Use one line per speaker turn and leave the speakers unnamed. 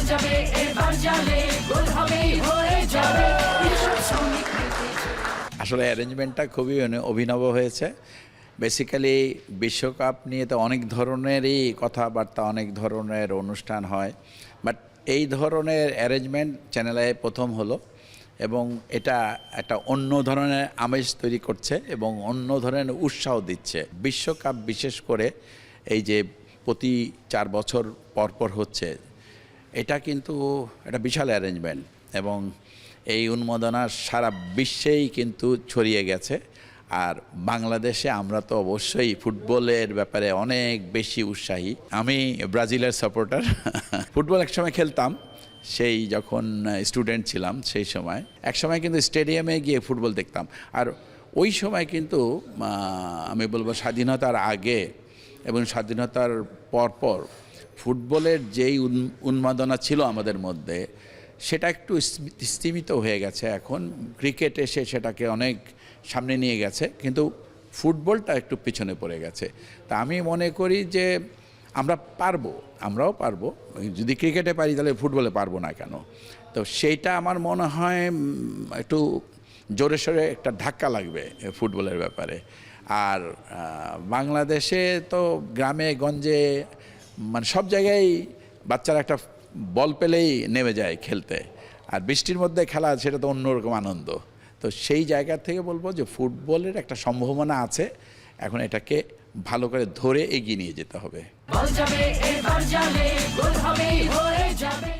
যাবে এবার জালে গোল হবেই হয়ে যাবে কৃষক শ্রমিক
আসলে অ্যারেঞ্জমেন্টটা খুবই অভিনব হয়েছে। বেসিক্যালি বিশ্বকাপ নিয়ে তো অনেক ধরনেরই কথাবার্তা, অনেক ধরনের অনুষ্ঠান হয়, বাট এই ধরনের অ্যারেঞ্জমেন্ট চ্যানেলে প্রথম হলো এবং এটা একটা অন্য ধরনের আমেজ তৈরি করছে এবং অন্য ধরনের উৎসাহ দিচ্ছে। বিশ্বকাপ বিশেষ করে এই যে প্রতি 4 বছর পর হচ্ছে, এটা কিন্তু একটা বিশাল অ্যারেঞ্জমেন্ট এবং এই উন্মাদনা সারা বিশ্বেই কিন্তু ছড়িয়ে গেছে। আর বাংলাদেশে আমরা তো অবশ্যই ফুটবলের ব্যাপারে অনেক বেশি উৎসাহী। আমি ব্রাজিলের সাপোর্টার। ফুটবল একসময় খেলতাম, সেই যখন স্টুডেন্ট ছিলাম সেই সময়। একসময় কিন্তু স্টেডিয়ামে গিয়ে ফুটবল দেখতাম। আর ওই সময় কিন্তু আমি বলবো স্বাধীনতার আগে এবং স্বাধীনতার পরপর ফুটবলের যেই উন্মাদনা ছিল আমাদের মধ্যে, সেটা একটু স্তীমিত হয়ে গেছে। এখন ক্রিকেট এসে সেটাকে অনেক সামনে নিয়ে গেছে, কিন্তু ফুটবলটা একটু পিছনে পড়ে গেছে। তা আমি মনে করি যে আমরাও পারবো। যদি ক্রিকেটে পারি তাহলে ফুটবলে পারবো না কেন? তো সেইটা আমার মনে হয় একটু জোরে সোরে একটা ধাক্কা লাগবে ফুটবলের ব্যাপারে। আর বাংলাদেশে তো গ্রামে গঞ্জে মানে সব জায়গায় বাচ্চারা একটা বল পেলেই নেমে যায় খেলতে, আর বৃষ্টির মধ্যে খেলা সেটা তো অন্যরকম আনন্দ। তো সেই জায়গা থেকে বলবো যে ফুটবলের একটা সম্ভাবনা আছে, এখন এটাকে ভালো করে ধরে এগিয়ে নিয়ে যেতে হবে।
বল যাবে এবার জালে গোল হবেই হয়ে যাবে।